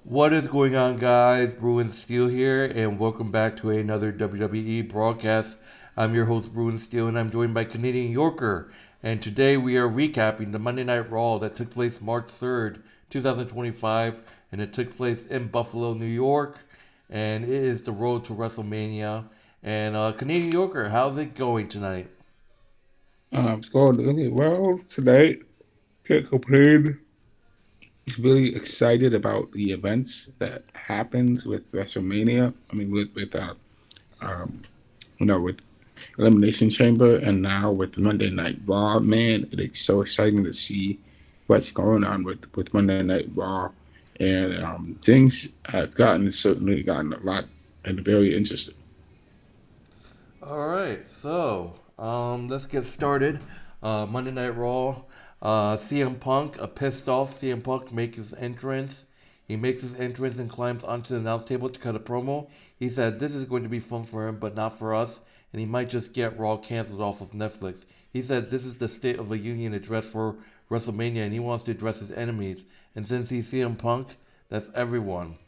What is going on, guys? Bruin Steel here, and welcome back to another WWE broadcast. I'm your host, Bruin Steel, and I'm joined by Canadian Yorker. And today we are recapping the Monday Night Raw that took place March 3rd, 2025, and it took place in Buffalo, New York. And it is the road to WrestleMania. And Canadian Yorker, how's it going tonight? It's going really well today. Can't complain. Just really excited about the events that happens with WrestleMania. I mean, um, with Elimination Chamber and now with Monday Night Raw. Man, it is so exciting to see what's going on with Monday Night Raw, and things have certainly gotten a lot and very interesting. All right, so let's get started. Monday Night Raw. CM Punk, a pissed off CM Punk, makes his entrance. He makes his entrance and climbs onto the announce table to cut a promo. He said this is going to be fun for him, but not for us, and he might just get Raw canceled off of Netflix. He said this is the State of the Union address for WrestleMania, and he wants to address his enemies. And since he's CM Punk, that's everyone.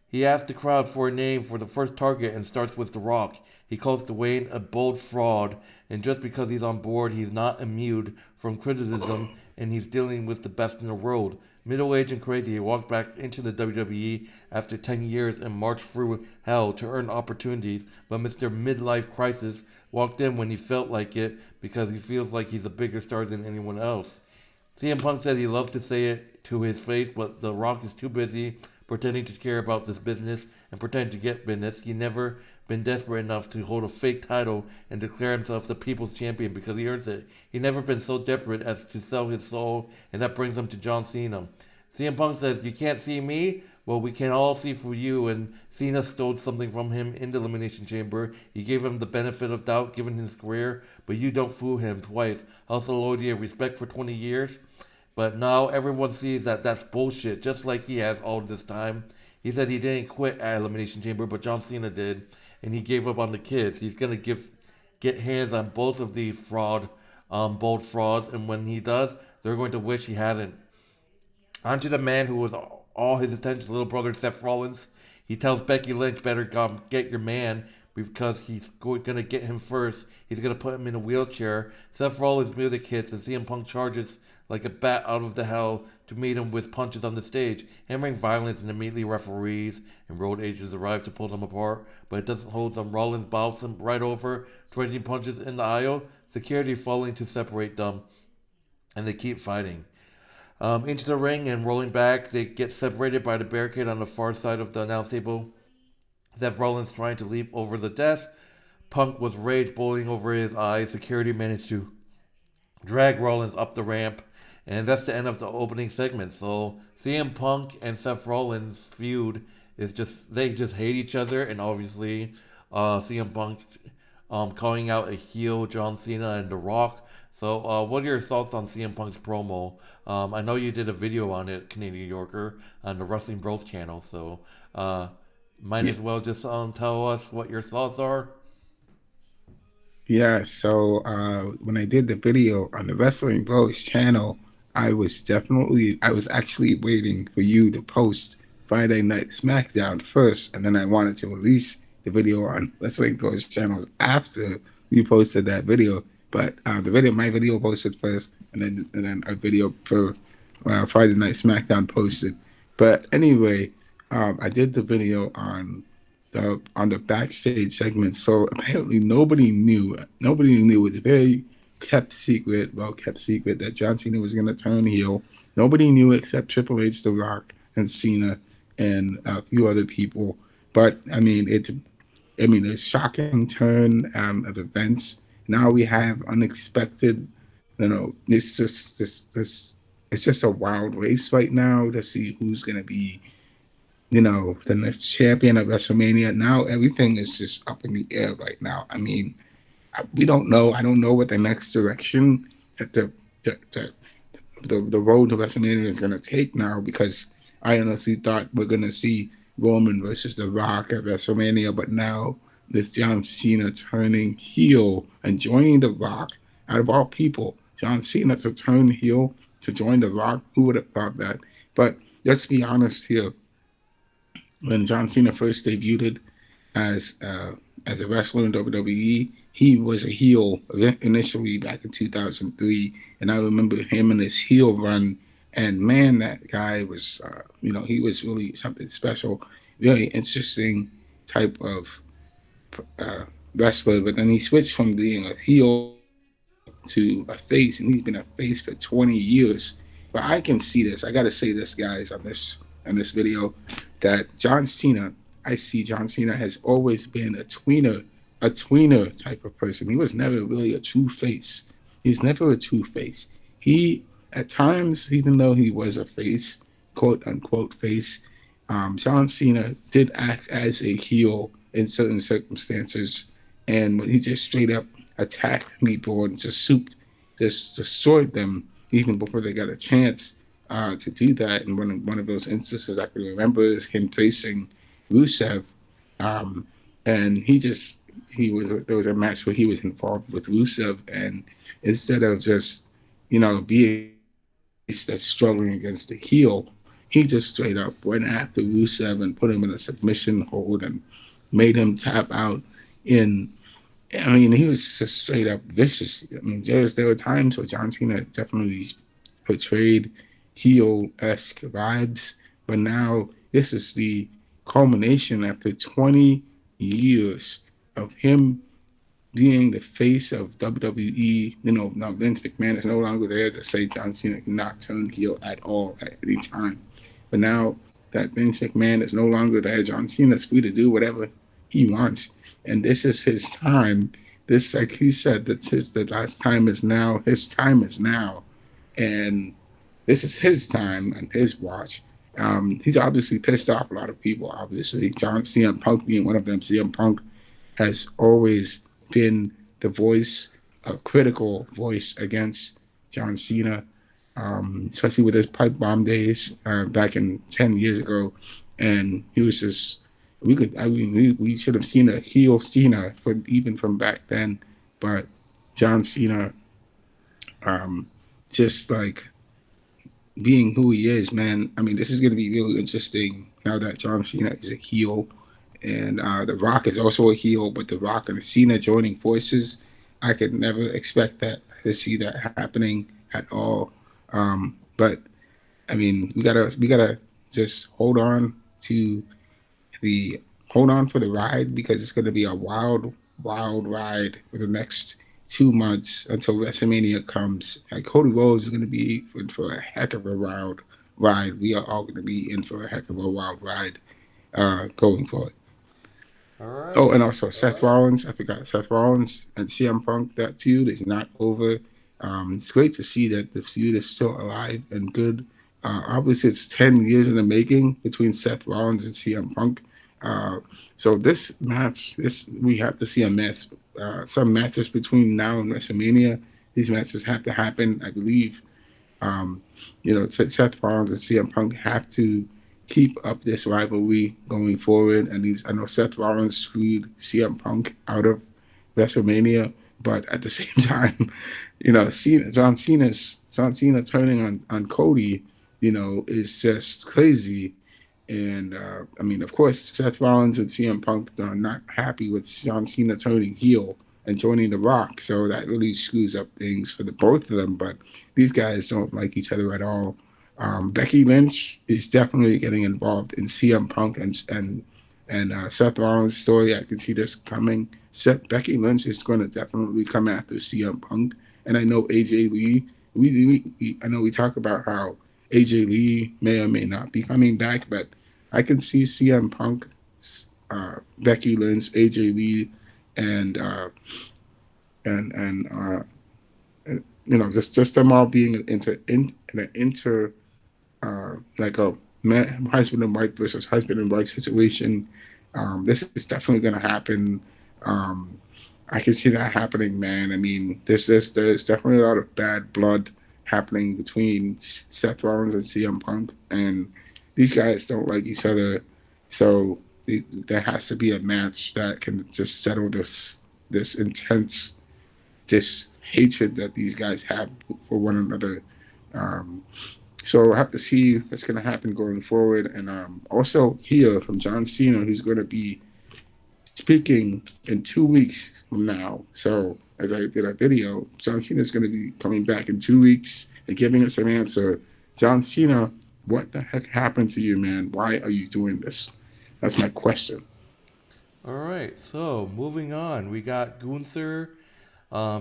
He asks the crowd for a name for the first target and starts with The Rock. He calls Dwayne a bold fraud, and just because he's on board, he's not immune from criticism, and he's dealing with the best in the world. Middle aged and crazy, he walked back into the WWE after 10 years and marched through hell to earn opportunities, but Mr. Midlife Crisis walked in when he felt like it because he feels like he's a bigger star than anyone else. CM Punk said he loves to say it to his face, but The Rock is too busy pretending to care about this business and pretending to get business. He never been desperate enough to hold a fake title and declare himself the people's champion because he earns it. He never been so desperate as to sell his soul, and that brings him to John Cena. CM Punk says, "You can't see me? Well, we can all see for you." And Cena stole something from him in the Elimination Chamber. He gave him the benefit of doubt given his career, but you don't fool him twice. Also, loyalty and respect for 20 years. But now everyone sees that that's bullshit, just like he has all this time. He said he didn't quit at Elimination Chamber, but John Cena did, and he gave up on the kids. He's gonna get hands on both of these bold frauds, and when he does, they're going to wish he hadn't. On to the man who was all his attention, little brother Seth Rollins. He tells Becky Lynch, better come get your man because he's going to get him first. He's going to put him in a wheelchair. Seth Rollins' music hits and CM Punk charges like a bat out of the hell to meet him with punches on the stage, hammering violence, and immediately referees and road agents arrive to pull them apart, but it doesn't hold them. Rollins bounces him right over, trading punches in the aisle, security falling to separate them, and they keep fighting. Into the ring and rolling back, they get separated by the barricade on the far side of the announce table. Seth Rollins trying to leap over the desk. Punk was rage boiling over his eyes. Security managed to drag Rollins up the ramp. And that's the end of the opening segment. So CM Punk and Seth Rollins feud is just they just hate each other, and obviously CM Punk calling out a heel John Cena and The Rock. So what are your thoughts on CM Punk's promo? I know you did a video on it, Canadian Yorker, on the Wrestling Bros channel. So uh, might Yeah, as well just tell us what your thoughts are. yeah. So when I did the video on the Wrestling Bros channel, I was actually waiting for you to post Friday Night Smackdown first, and then I wanted to release the video on Wrestling Bros channels after you posted that video. But my video posted first, and then a video for Friday Night Smackdown posted. But anyway, I did the video on the backstage segment. So apparently nobody knew. It's very kept secret, well kept secret that John Cena was going to turn heel. Nobody knew except Triple H, The Rock, and Cena, and a few other people. But I mean, a shocking turn of events. Now we have unexpected. It's just this. It's just a wild race right now to see who's going to be the next champion of WrestleMania. Now everything is just up in the air right now. I mean, we don't know. I don't know what the next direction that the, the, the road to WrestleMania is going to take now because I honestly thought we're going to see Roman versus The Rock at WrestleMania, but now this John Cena turning heel and joining The Rock, out of all people, John Cena to turn heel to join The Rock. Who would have thought that? But let's be honest here. When John Cena first debuted as as a wrestler in WWE, he was a heel initially back in 2003, and I remember him in his heel run. And man, that guy was, he was really something special, very interesting type of uh, wrestler. But then he switched from being a heel to a face, and he's been a face for 20 years. But I can see this. I got to say this, guys, on this video, that John Cena, I see John Cena has always been a tweener type of person. He was never really a true face. He was never a true face. He, at times, even though he was a face, quote unquote face, John Cena did act as a heel in certain circumstances, and when he just straight up attacked people and just destroyed them even before they got a chance to do that. And one of those instances I can remember is him facing Rusev, um, and he was there was a match where he was involved with Rusev, and instead of just being that's struggling against the heel, he just straight up went after Rusev and put him in a submission hold and made him tap out in. I mean, he was just straight up vicious. I mean, there were times where John Cena definitely portrayed heel esque vibes, but now this is the culmination after 20 years of him being the face of WWE. Now Vince McMahon is no longer there to say John Cena cannot turn heel at all at any time. But now that Vince McMahon is no longer there, John Cena's free to do whatever he wants, and this is his time. This, like he said, the last time is now. His time is now, and this is his time and his watch. He's obviously pissed off a lot of people. Obviously, John CM Punk being one of them. CM Punk has always been the voice, a critical voice against John Cena, especially with his pipe bomb days back in 10 years ago, and he was just we should have seen a heel Cena even from back then, but John Cena, just like being who he is, man. I mean, this is going to be really interesting now that John Cena is a heel, and The Rock is also a heel. But The Rock and Cena joining forces, I could never expect that to see that happening at all. But I mean, we gotta just to hold on for the ride, because it's going to be a wild, wild ride for the next 2 months until WrestleMania comes. And Cody Rhodes is going to be for a heck of a wild ride. We are all going to be in for a heck of a wild ride going forward. All Oh, right. and also Seth Rollins. I forgot Seth Rollins and CM Punk. That feud is not over. It's great to see that this feud is still alive and good. Obviously, it's 10 years in the making between Seth Rollins and CM Punk. So this match, this we have to see a match. Some matches between now and WrestleMania. These matches have to happen, I believe. Seth Rollins and CM Punk have to keep up this rivalry going forward. And I know Seth Rollins screwed CM Punk out of WrestleMania, but at the same time, John Cena turning on Cody, is just crazy. And I mean, of course, Seth Rollins and CM Punk are not happy with John Cena turning heel and joining The Rock, so that really screws up things for the both of them. But these guys don't like each other at all. Becky Lynch is definitely getting involved in CM Punk and Seth Rollins' story. I can see this coming. Becky Lynch is going to definitely come after CM Punk, and I know AJ Lee. I know we talk about how AJ Lee may or may not be coming back, but I can see CM Punk, Becky Lynch, AJ Lee, and and just them all being in an like a husband and wife versus husband and wife situation. This is definitely going to happen. Um, I can see that happening, man. I mean, there's definitely a lot of bad blood happening between Seth Rollins and CM Punk, and these guys don't like each other. So there has to be a match that can just settle this intense this hatred that these guys have for one another. Um, So I have to see what's going to happen going forward. And also hear from John Cena, who's going to be speaking in 2 weeks from now. So as I did a video, John Cena is going to be coming back in 2 weeks and giving us an answer. John Cena, what the heck happened to you, man? Why are you doing this? That's my question. All right, so moving on, we got Gunther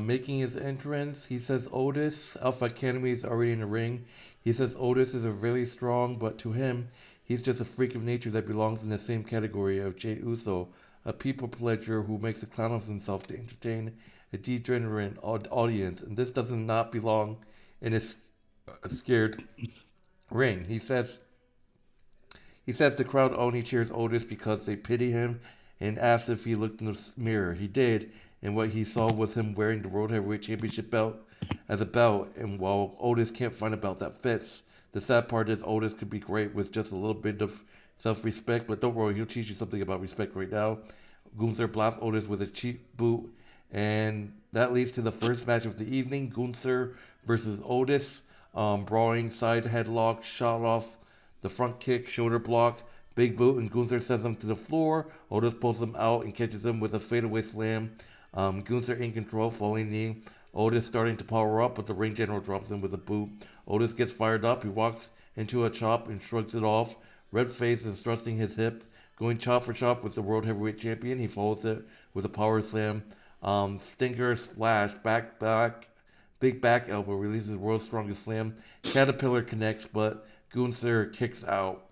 making his entrance. He says Otis, Alpha Academy is already in the ring. He says Otis is a really strong, but to him, he's just a freak of nature that belongs in the same category of Jey Uso, a people pleaser who makes a clown of himself to entertain a degenerate audience, and this does not belong in a scared ring. He says the crowd only cheers Otis because they pity him and asks if he looked in the mirror. He did, and what he saw was him wearing the World Heavyweight Championship belt as a belt, and while Otis can't find a belt that fits, the sad part is Otis could be great with just a little bit of self-respect, but don't worry, he'll teach you something about respect right now. Gunther blasts Otis with a cheap boot, and that leads to the first match of the evening, Gunther versus Otis. Brawling side headlock, shot off the front kick, shoulder block, big boot, and Gunther sends him to the floor. Otis pulls him out and catches him with a fadeaway slam. Gunther in control, falling knee. Otis starting to power up, but the ring general drops him with a boot. Otis gets fired up. He walks into a chop and shrugs it off. Red's face is thrusting his hips, going chop for chop with the World Heavyweight Champion. He follows it with a power slam. Stinger splash, back, big back elbow releases world's strongest slam. Caterpillar connects, but Gunther kicks out.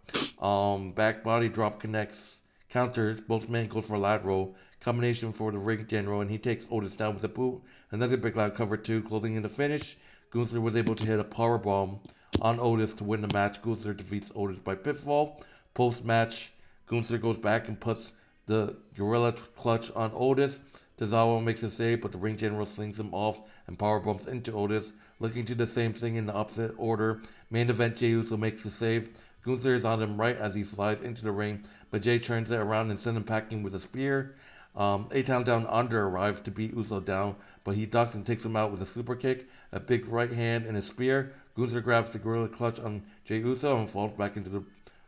Back body drop connects, counters. Both men go for a lat roll. Combination for the ring general, and he takes Otis down with a boot. Another big lat cover two, closing in the finish. Gunther was able to hit a power bomb on Otis to win the match. Gunther defeats Otis by pinfall. Post match, Gunther goes back and puts the gorilla clutch on Otis. Tozawa makes a save, but the ring general slings him off and power bumps into Otis. Looking to the same thing in the opposite order. Main event, Jey Uso makes the save. Gunther is on him right as he slides into the ring, but Jey turns it around and sends him packing with a spear. A-Town Down Under arrives to beat Uso down, but he ducks and takes him out with a super kick, a big right hand, and a spear. Gunther grabs the gorilla clutch on Jey Uso and falls back into the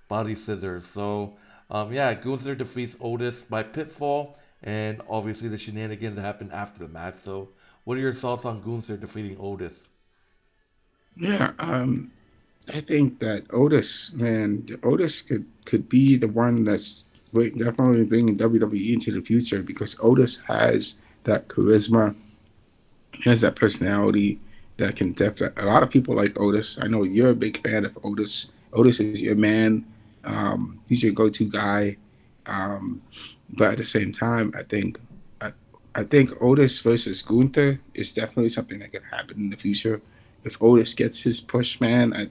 body scissors. So, yeah, Gunther defeats Otis by pitfall, and obviously the shenanigans that happened after the match. So, what are your thoughts on Gunther defeating Otis? Yeah, I think that Otis, man, Otis could be the one that's definitely bringing WWE into the future because Otis has that charisma, he has that personality that can definitely. A lot of people like Otis. I know you're a big fan of Otis. Otis is your man. He's your go-to guy. Um, but at the same time, I, I think Otis versus Gunther is definitely something that could happen in the future. If Otis gets his push, man,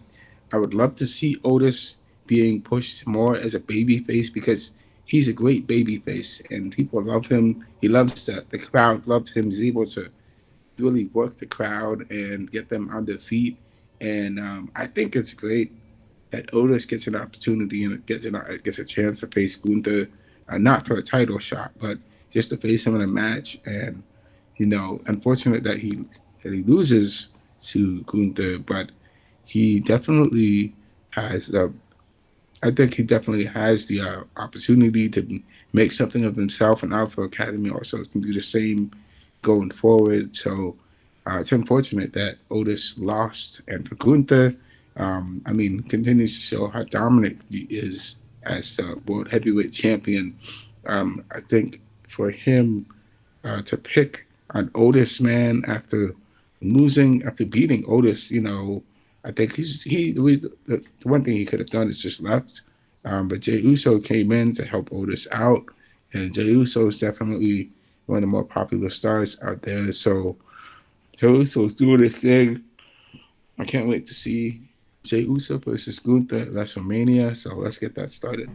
I would love to see Otis being pushed more as a baby face because he's a great baby face and people love him. He loves that. The crowd loves him. He's able to really work the crowd and get them on their feet. And I think it's great that Otis gets an opportunity and gets a chance to face Gunther, not for a title shot, but just to face him in a match. And unfortunate that he loses to Gunther, but he definitely has the. I think he definitely has the opportunity to make something of himself, and Alpha Academy also can do the same going forward. So it's unfortunate that Otis lost, and for Gunther, I mean, continues to show how dominant he is as the world heavyweight champion. I think for him to pick on Otis, man, after beating Otis, I think the one thing he could have done is just left. But Jey Uso came in to help Otis out, and Jey Uso is definitely one of the more popular stars out there. So Jey Uso is doing his thing. I can't wait to see Jey Uso versus Gunther at WrestleMania. So let's get that started.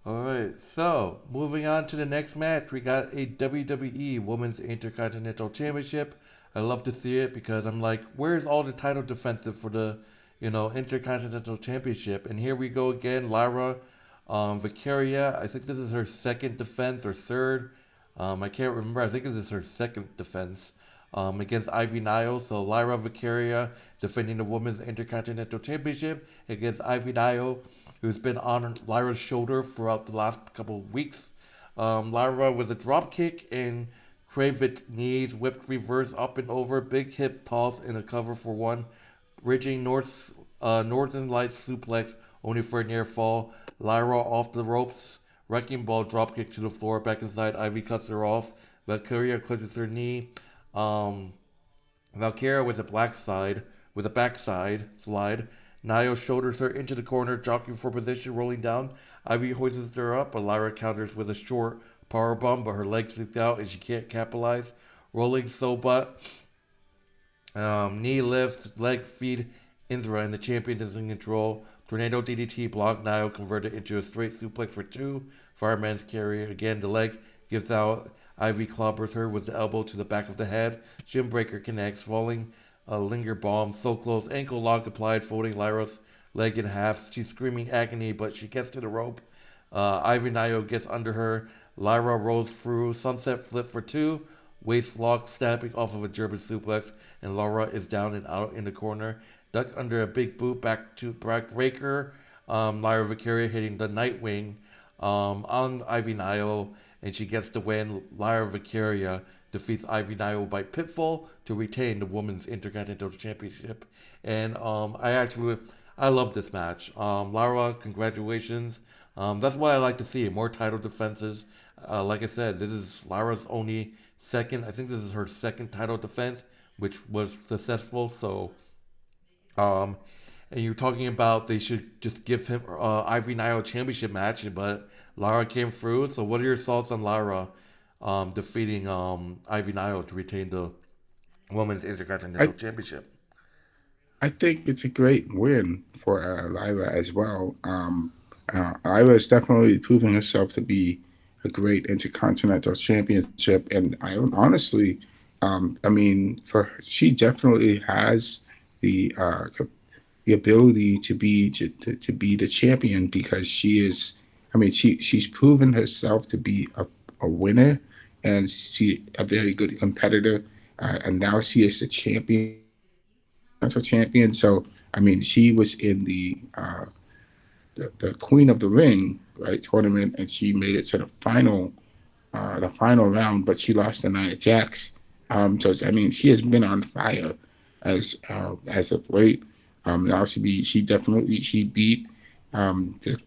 All right, so moving on to the next match, we got a WWE Women's Intercontinental Championship. I love to see it because I'm like, where's all the title defensive for the, Intercontinental Championship? And here we go again, Lyra Valkyria. I think this is her second defense or third. I can't remember. I think this is her second defense. against Ivy Nile. So Lyra Valkyria defending the Women's Intercontinental Championship against Ivy Nile, who's been on Lyra's shoulder throughout the last couple of weeks. Lyra with a drop kick and Kravitz knees, whipped reverse up and over, big hip toss and a cover for one, bridging Northern Lights suplex only for a near fall. Lyra off the ropes, wrecking ball dropkick to the floor, back inside. Ivy cuts her off. Valkyria clutches her knee. Um, Valkyria with a backside slide. Nile shoulders her into the corner, jockeying for position, rolling down. Ivy hoists her up, but Lyra counters with a short power bomb, but her legs slipped out and she can't capitalize. Rolling so butt. Knee lift, leg feed, Indra, and the champion is in control. Tornado DDT block Nile converted into a straight suplex for two. Fireman's carry again. The leg gives out. Ivy clobbers her with the elbow to the back of the head. Shimbreaker connects, falling a linger bomb. So close. Ankle lock applied, folding Lyra's leg in half. She's screaming agony, but she gets to the rope. Ivy Nile gets under her. Lyra rolls through. Sunset flip for two. Waist lock snapping off of a German suplex, and Laura is down and out in the corner. Duck under a big boot back to backbreaker. Lyra Valkyria hitting the Nightwing on Ivy Nile, and she gets the win. Lyra Valkyria defeats Ivy Nile by pinfall to retain the Women's Intercontinental Championship. And I love this match. Lyra, congratulations. That's what I like to see. More title defenses. Like I said, this is Lyra's only second. I think this is her second title defense, which was successful. So, um, and you're talking about they should just give him Ivy Nile championship match, but Lyra came through. So, what are your thoughts on Lyra defeating Ivy Nile to retain the Women's Intercontinental I Championship? I think it's a great win for Lyra as well. Lyra is definitely proving herself to be a great intercontinental championship, and I honestly, I mean, for she definitely has the ability to be the champion because she is. I mean, she's proven herself to be a winner, and she a very good competitor, and now she is the champion, intercontinental champion. So I mean, she was in the Queen of the Ring right tournament, and she made it to the final round, but she lost to Nia Jax. So I mean, she has been on fire as of late. Now she beat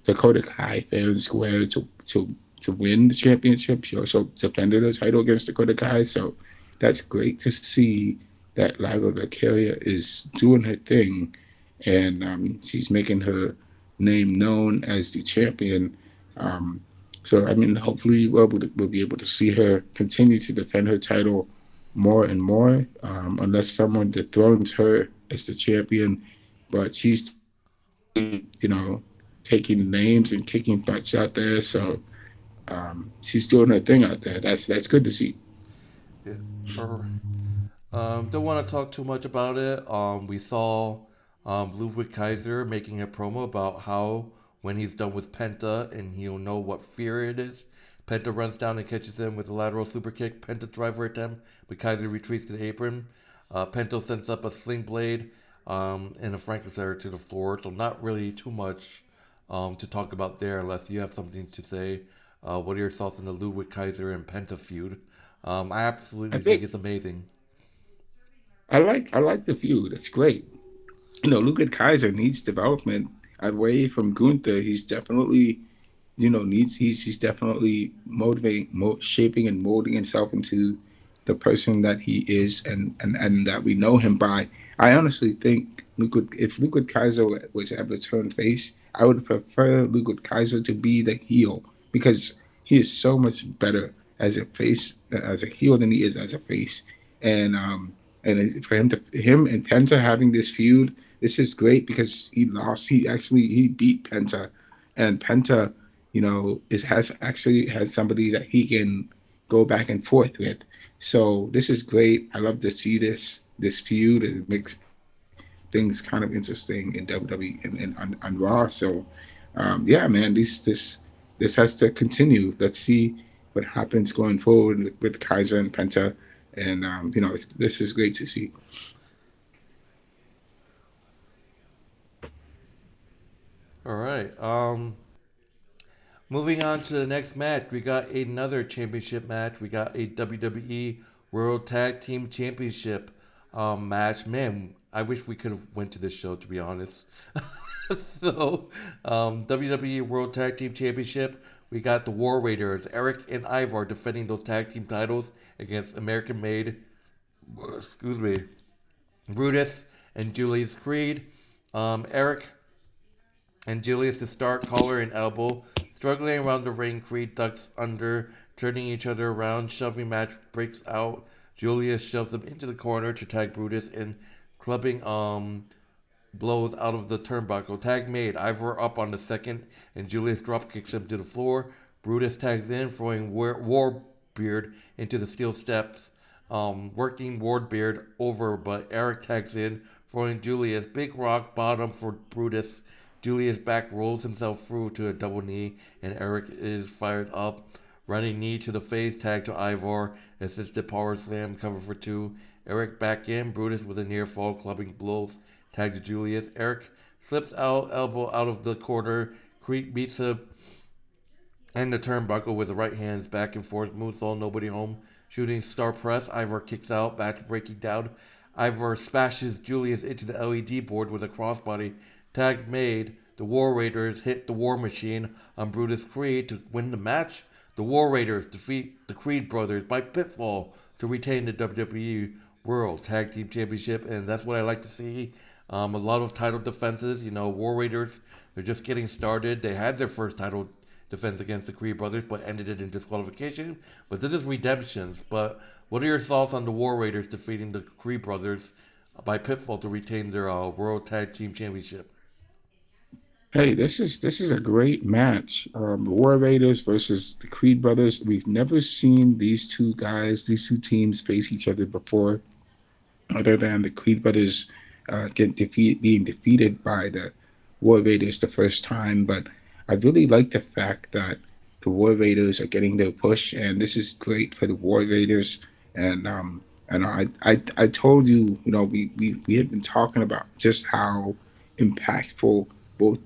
Dakota Kai fair and square to win the championship. She also defended her title against Dakota Kai. So that's great to see that Lyra Valkyria is doing her thing, and she's making her name known as the champion. Um, so I mean, hopefully we'll be able to see her continue to defend her title more and more, unless someone dethrones her as the champion. But she's definitely, taking names and kicking butts out there. So she's doing her thing out there. That's good to see. Yeah. Or don't want to talk too much about it. We saw Ludwig Kaiser making a promo about how when he's done with Penta and he'll know what fear it is. Penta runs down and catches him with a lateral super kick. Penta driver attempt, but Kaiser retreats to the apron. Penta sends up a sling blade and a Frankenstein to the floor. So not really too much to talk about there unless you have something to say. What are your thoughts on the Ludwig Kaiser and Penta feud? I I absolutely think think it's amazing. I like the feud. It's great. Look at Kaiser needs development away from Gunther. He's definitely needs he's definitely shaping and molding himself into the person that he is and that we know him by. I honestly think if Liquid Kaiser was to ever turn face, I would prefer Liquid Kaiser to be the heel because he is so much better as a face as a heel than he is as a face. And for him and Penta having this feud, this is great because he lost. He beat Penta, and Penta, is has actually has somebody that he can go back and forth with. So this is great. I love to see this feud. It makes things kind of interesting in WWE and on Raw. So yeah, man, this has to continue. Let's see what happens going forward with Kaiser and Penta. and this is great to see. All right. Moving on to the next match, we got another championship match. We got a WWE World Tag Team Championship match. Man, I wish we could have went to this show, to be honest. So, WWE World Tag Team Championship. We got the War Raiders, Erik and Ivar, defending those tag team titles against American-made, excuse me, Brutus and Julius Creed. Erik and Julius to start, collar and elbow. Struggling around the ring, Creed ducks under, turning each other around. Shoving match breaks out. Julius shoves him into the corner to tag Brutus and clubbing blows out of the turnbuckle. Tag made. Ivar up on the second, and Julius drop kicks him to the floor. Brutus tags in, throwing Warbeard into the steel steps. Working Warbeard over, but Erik tags in, throwing Julius. Big rock bottom for Brutus. Julius back rolls himself through to a double knee, and Erik is fired up. Running knee to the face, tag to Ivar. Assisted power slam, cover for two. Erik back in, Brutus with a near fall, clubbing blows. Tag to Julius. Erik slips out, elbow out of the corner. Creed beats him and the turnbuckle with the right hands back and forth. Moonsault, nobody home. Shooting star press. Ivar kicks out, back breaking down. Ivar smashes Julius into the LED board with a crossbody. Tag made. The War Raiders hit the War Machine on Brutus Creed to win the match. The War Raiders defeat the Creed brothers by pinfall to retain the WWE World Tag Team Championship, and that's what I like to see. A lot of title defenses. War Raiders, they're just getting started. They had their first title defense against the Creed brothers, but ended it in disqualification. But this is redemptions. But what are your thoughts on the War Raiders defeating the Creed brothers by pinfall to retain their World Tag Team Championship? Hey, this is a great match. The War Raiders versus the Creed brothers. We've never seen these two teams face each other before, other than the Creed brothers being defeated by the War Raiders the first time. But I really like the fact that the War Raiders are getting their push, and this is great for the War Raiders. And I told you, we have been talking about just how impactful both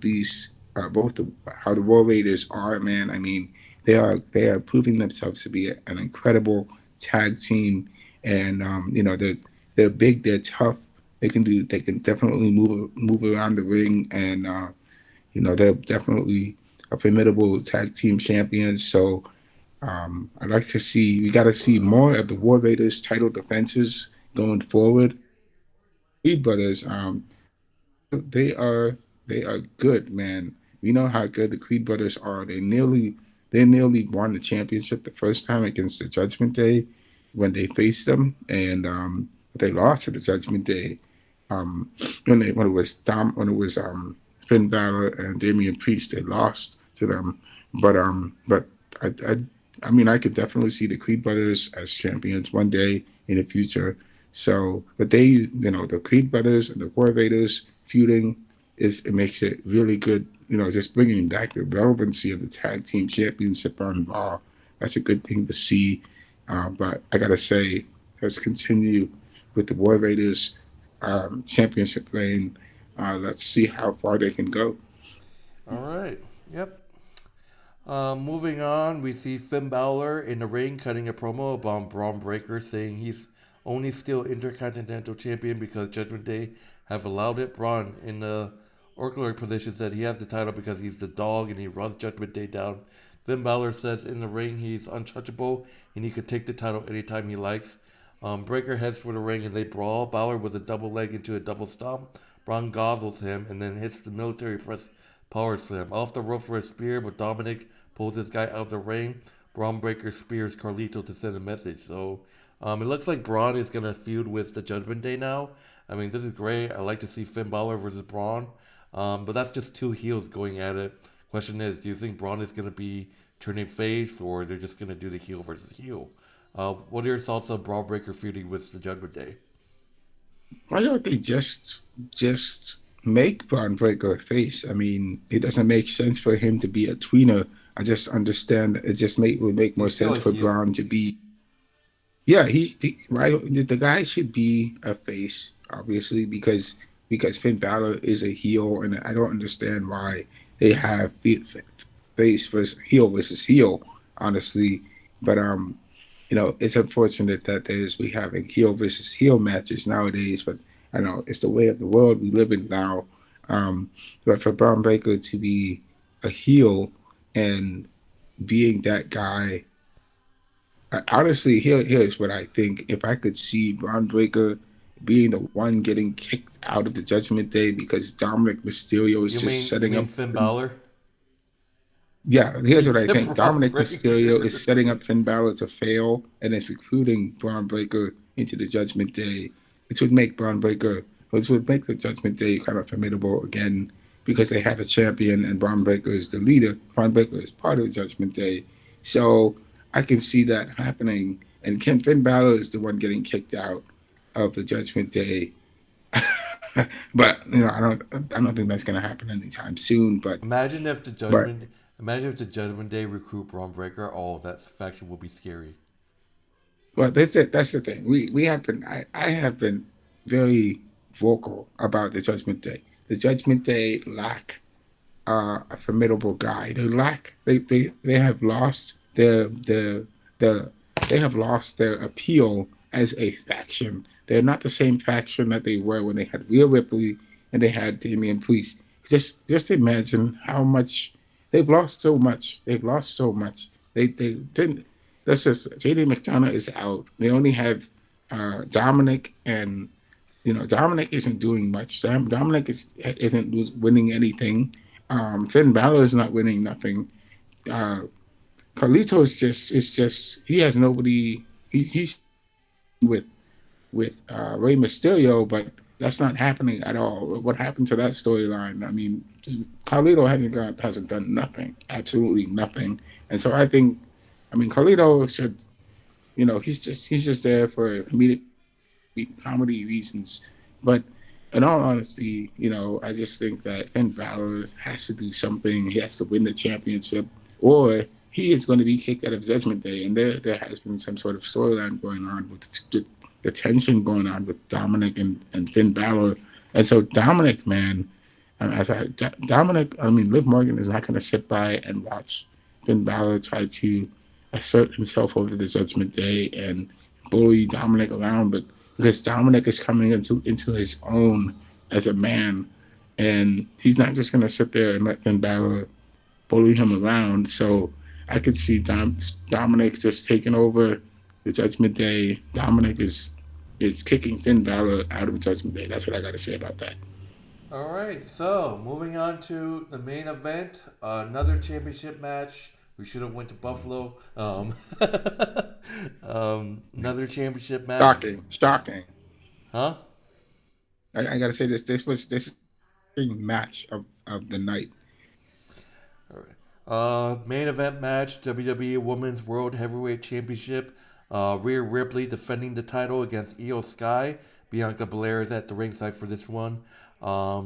how the War Raiders are, man. I mean, they are proving themselves to be an incredible tag team, and they're big, they're tough. They can definitely move around the ring, and they're definitely a formidable tag team champions. So I'd like to see we got to see more of the War Raiders title defenses going forward. Creed brothers, they are they are good, man. We know how good the Creed brothers are. They nearly won the championship the first time against the Judgment Day when they faced them, and they lost to the Judgment Day when it was Finn Balor and Damian Priest. They lost to them, but I, I I mean I could definitely see the Creed brothers as champions one day in the future. So, but the Creed brothers and the War Raiders feuding it makes it really good. Just bringing back the relevancy of the tag team championship on Raw. That's a good thing to see. But I gotta say, let's continue with the War Raiders championship reign. Let's see how far they can go. All right. Yep. Moving on, we see Finn Balor in the ring cutting a promo about Braun Breaker, saying he's only still Intercontinental Champion because Judgment Day have allowed it. Braun, in the oratory position, said he has the title because he's the dog and he runs Judgment Day down. Finn Balor says in the ring he's untouchable and he could take the title anytime he likes. Breaker heads for the ring and they brawl. Balor with a double leg into a double stomp. Braun guzzles him and then hits the military press power slam. Off the rope for a spear, but Dominic pulls this guy out of the ring. Braun Breaker spears Carlito to send a message. So it looks like Braun is going to feud with the Judgment Day now. I mean, this is great. I like to see Finn Balor versus Braun. But that's just two heels going at it. Question is, do you think Braun is going to be turning face, or they're just going to do the heel versus heel? What are your thoughts on Braun Breaker feuding with the Judgment Day? Why don't they just make Braun Breaker a face? I mean, it doesn't make sense for him to be a tweener. I just understand that it just would make more He's still sense a for heel. Braun to be. Yeah, right. The guy should be a face, obviously, because Finn Balor is a heel, and I don't understand why they have face versus heel, honestly. But it's unfortunate that we having heel versus heel matches nowadays. But I know it's the way of the world we live in now. Um, but for Braun Breaker to be a heel and being that guy, honestly, here's what I think. If I could see Braun Breaker being the one getting kicked out of the Judgment Day because Dominic Mysterio is just You setting mean up. Finn Balor? Yeah, here's You what I said think. Braun Dominic Mysterio is Breaker. setting up Finn Balor to fail and is recruiting Braun Breaker into the Judgment Day, which would make which would make the Judgment Day kind of formidable again because they have a champion and Braun Breaker is the leader. Braun Breaker is part of the Judgment Day. So I can see that happening. And Finn Balor is the one getting kicked out of the Judgment Day. But I don't think that's gonna happen anytime soon. Imagine if But the Judgment Day recruit Braun Breaker. Oh, that faction will be scary. Well, that's it. That's the thing. We have been. I have been very vocal about the Judgment Day. The Judgment Day lack a formidable guy. They have lost the they have lost their appeal as a faction. They're not the same faction that they were when they had Rhea Ripley and they had Damian Priest. Just imagine how much they've lost. So much. They've lost so much. They didn't. That's just JD McDonough is out. They only have Dominic, and Dominic isn't doing much. Dominic isn't winning anything. Finn Balor is not winning nothing. Uh, Carlito is just he has nobody. He's with Rey Mysterio, but that's not happening at all. What happened to that storyline? I mean, Carlito hasn't done nothing, absolutely nothing. And so I mean, Carlito should, he's just there for comedic comedy reasons. But in all honesty, I just think that Finn Balor has to do something. He has to win the championship, or he is going to be kicked out of Judgment Day. And there has been some sort of storyline going on with the tension going on with Dominic and Finn Balor. And so Dominic, man, Dominic, I mean, Liv Morgan is not going to sit by and watch Finn Balor try to assert himself over the Judgment Day and bully Dominic around, but because Dominic is coming into his own as a man, and he's not just going to sit there and let Finn Balor bully him around. So I could see Dominic just taking over the Judgment Day. Dominic is kicking Finn Balor out of Judgment Day. That's what I got to say about that. All right, so moving on to the main event, another championship match. We should have went to Buffalo. Another championship match, Shocking, shocking. huh? I got to say this match of the night. All right. Main event match: WWE Women's World Heavyweight Championship. Rhea Ripley defending the title against Io Sky. Bianca Belair is at the ringside for this one.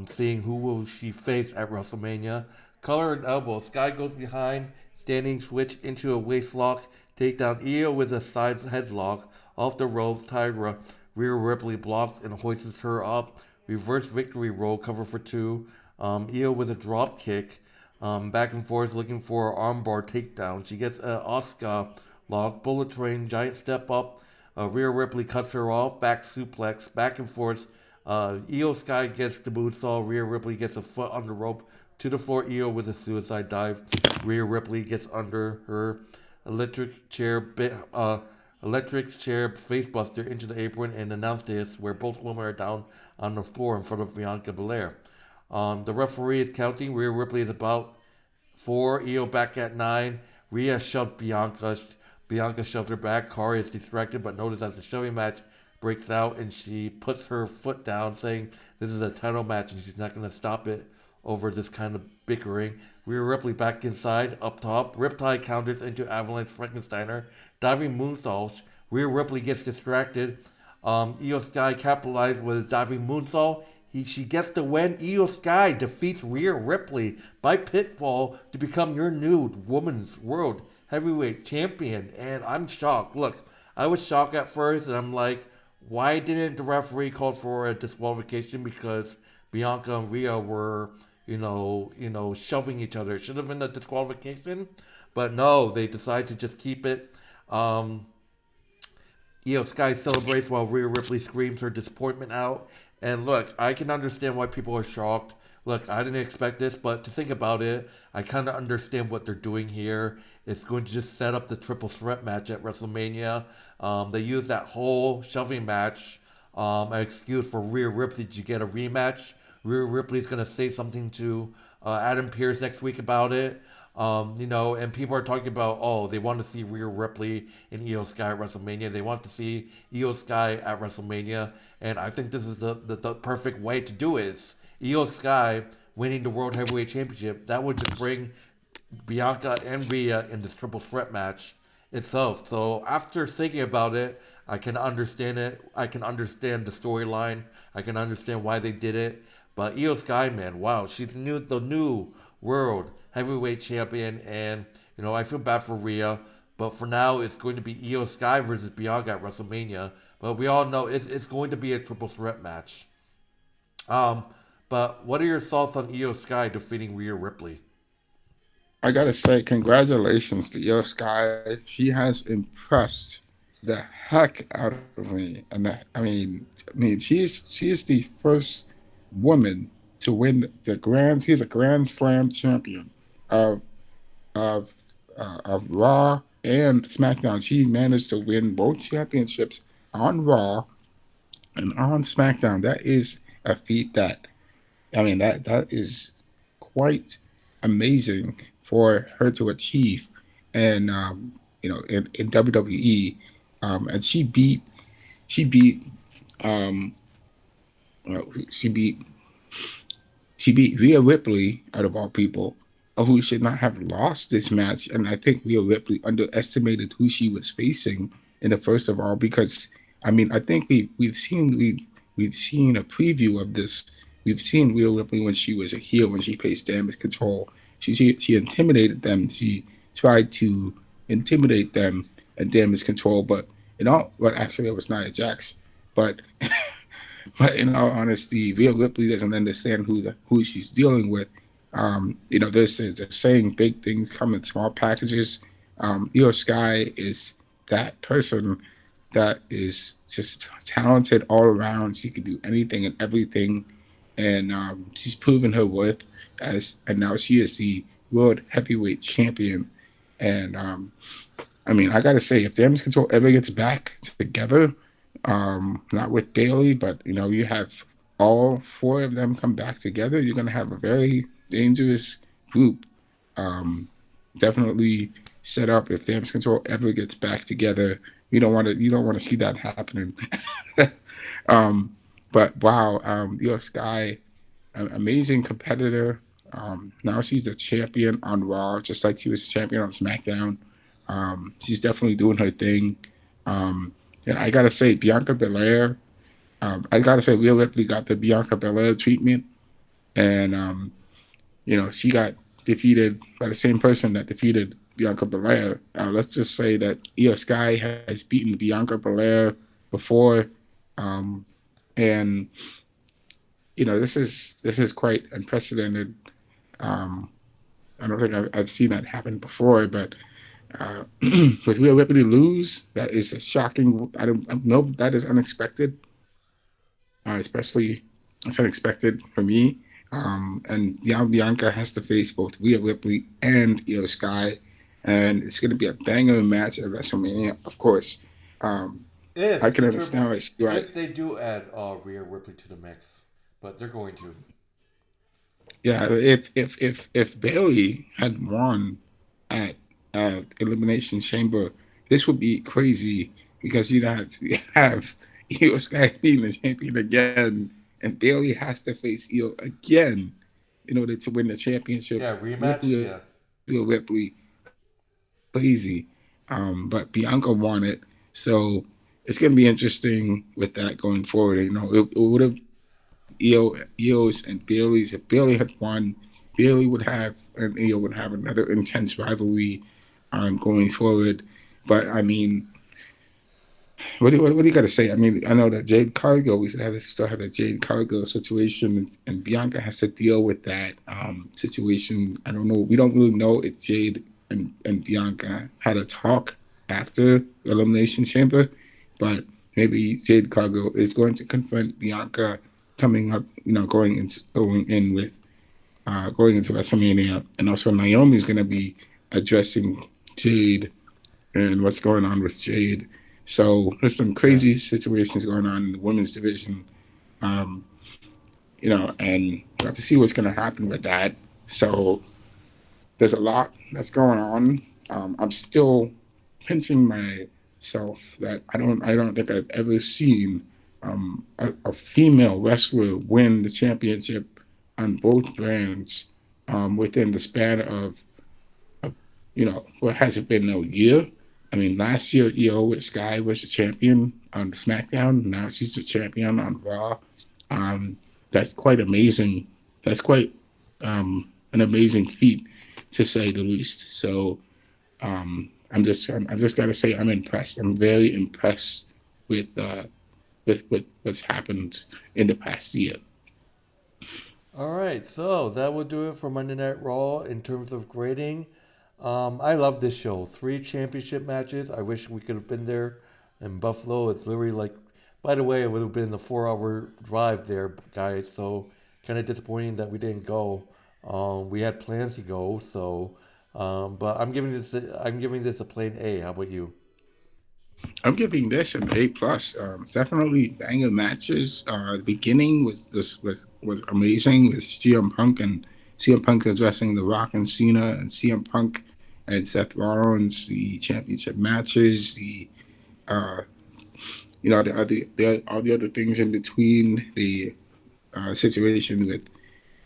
Seeing who will she face at WrestleMania. Collar and elbow. Sky goes behind, standing switch into a waist lock. Take down Io with a side headlock. Off the ropes, Tyra. Rhea Ripley blocks and hoists her up. Reverse victory roll, cover for two. Io with a drop kick. Back and forth looking for an armbar takedown. She gets an Oscar lock, bullet train, giant step up. Rhea Ripley cuts her off, back suplex, back and forth. Io Sky gets the moonsault. Rhea Ripley gets a foot on the rope to the floor. Io with a suicide dive. Rhea Ripley gets under her electric chair, electric chair facebuster into the apron and announce this, where both women are down on the floor in front of Bianca Belair. The referee is counting. Rhea Ripley is about four. Io back at nine. Rhea shoved Bianca. Bianca shoved her back. Kari is distracted, but notice as the shoving match breaks out and she puts her foot down, saying this is a title match and she's not going to stop it over this kind of bickering. Rhea Ripley back inside, up top. Riptide counters into Avalanche Frankensteiner. Diving moonsault. Rhea Ripley gets distracted. Io Sky capitalized with a diving moonsault. She gets the win. Io Sky defeats Rhea Ripley by pinfall to become your new Women's World Heavyweight Champion. And I'm shocked. Look, I was shocked at first, and I'm like, why didn't the referee call for a disqualification? Because Bianca and Rhea were, shoving each other. It should have been a disqualification, but no, they decided to just keep it. Um, Sky celebrates while Rhea Ripley screams her disappointment out. And look, I can understand why people are shocked. Look, I didn't expect this, but to think about it, I kind of understand what they're doing here. It's going to just set up the triple threat match at WrestleMania. They use that whole shoving match an excuse for Rhea Ripley to get a rematch. Rhea Ripley's going to say something to Adam Pearce next week about it. And people are talking about, oh, they want to see Rhea Ripley and Io Sky at WrestleMania. They want to see Io Sky at WrestleMania. And I think this is the perfect way to do it. It's Io Sky winning the World Heavyweight Championship. That would just bring Bianca and Rhea in this triple threat match itself. So after thinking about it, I can understand it. I can understand the storyline. I can understand why they did it. But Io Sky, man, wow, she's the new world heavyweight champion, and I feel bad for Rhea. But for now, it's going to be Io Sky versus Bianca at WrestleMania. But we all know it's going to be a triple threat match. Um, but what are your thoughts on Io Sky defeating Rhea Ripley? I gotta say, congratulations to Yo Sky. She has impressed the heck out of me, and she is the first woman to win the grand. She's a Grand Slam champion of of of Raw and SmackDown. She managed to win both championships on Raw and on SmackDown. That is a feat that that is quite amazing for her to achieve, and in WWE, and she beat um, she beat she beat Rhea Ripley out of all people, who should not have lost this match. And I think Rhea Ripley underestimated who she was facing in the first of all, because I think we've seen a preview of this. We've seen Rhea Ripley when she was a heel, when she faced Damage Control. She intimidated them. She tried to intimidate them and Damage Control, but actually it was Nia Jax. But but in all honesty, Rhea Ripley doesn't understand who she's dealing with. They're saying big things come in small packages. Io Sky is that person that is just talented all around. She can do anything and everything, and she's proven her worth and now she is the world heavyweight champion. And I gotta say, if Damage Control ever gets back together, not with Bailey, but you have all four of them come back together, you're gonna have a very dangerous group. Um, Definitely set up if Damage Control ever gets back together. You don't want to see that happening. um, but wow, Io Sky, an amazing competitor. Now she's a champion on Raw, just like she was a champion on SmackDown. She's definitely doing her thing. And I gotta say, Bianca Belair. I gotta say, Rhea Ripley got the Bianca Belair treatment, and she got defeated by the same person that defeated Bianca Belair. Let's just say that Io Sky has beaten Bianca Belair before, um, and this is quite unprecedented. Um, I don't think I've seen that happen before, but with Rhea Ripley lose, that is a shocking. I know that is unexpected, especially it's unexpected for me. And now Bianca has to face both Rhea Ripley and Io Sky, and it's going to be a banger match at WrestleMania, of course. Um, I If can the understand triple, why she right. if they do add Rhea Ripley to the mix, but they're going to. Yeah, if Bailey had won at Elimination Chamber, this would be crazy because you have Io Sky being the champion again, and Bailey has to face Io again in order to win the championship Yeah, with rematch. Rhea Yeah. Ripley. Crazy. But Bianca won it, so it's going to be interesting with that going forward. It would have been Io's and Bailey's. If Bailey had won, Bailey would have and Io would have another intense rivalry going forward. But What do you got to say? I mean, I know that Jade Cargill, we still have the Jade Cargill situation, and Bianca has to deal with that situation. I don't know. We don't really know if Jade and Bianca had a talk after Elimination Chamber, but maybe Jade Cargill is going to confront Bianca coming up, going into WrestleMania, and also Naomi is going to be addressing Jade and what's going on with Jade. So there's some Yeah. crazy situations going on in the women's division, um, and we have to see what's going to happen with that. So there's a lot that's going on. I'm still pinching myself that I don't think I've ever seen a female wrestler win the championship on both brands within the span of what has it been, a year? I mean, last year Sky was the champion on SmackDown. Now she's the champion on Raw. Um, that's quite amazing. That's quite an amazing feat, to say the least. So I just gotta say I'm impressed. I'm very impressed with with what's happened in the past year. All right, so that will do it for Monday Night Raw in terms of grading. I love this show. 3 championship matches. I wish we could have been there in Buffalo. It's literally like, by the way, it would have been a 4-hour drive there, guys. So kind of disappointing that we didn't go. We had plans to go, so but I'm giving this a plain A. How about you? I'm giving this an A plus. Definitely banger matches. The beginning was amazing with CM Punk addressing The Rock and Cena, and CM Punk and Seth Rollins, the championship matches, uh all the other things in between, the situation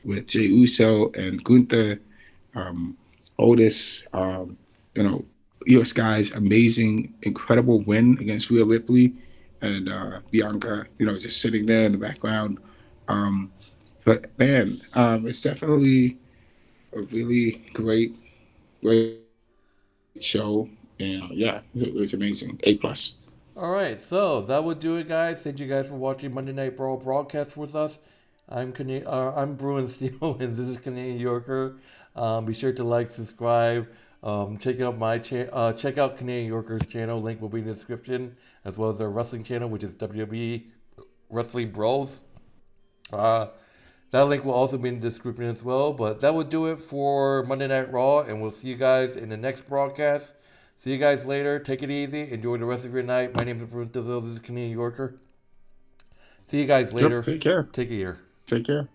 with Jey Uso and Gunther, um, Otis, Io Sky's amazing, incredible win against Rhea Ripley, and Bianca, just sitting there in the background. Um, but man, it's definitely a really great show, and yeah, it was amazing. A plus. All right, so that would do it, guys. Thank you guys for watching Monday Night Brawl broadcast with us. I'm Bruin Steel, and this is Canadian Yorker. Be sure to like, subscribe, check out Canadian Yorker's channel. Link will be in the description, as well as their wrestling channel, which is WWE Wrestling Bros. Uh, that link will also be in the description as well. But that would do it for Monday Night Raw, and we'll see you guys in the next broadcast. See you guys later. Take it easy. Enjoy the rest of your night. My name is Bruce Dizzle. This is Canadian Yorker. See you guys Yep. later. Take care. Take care. Take care.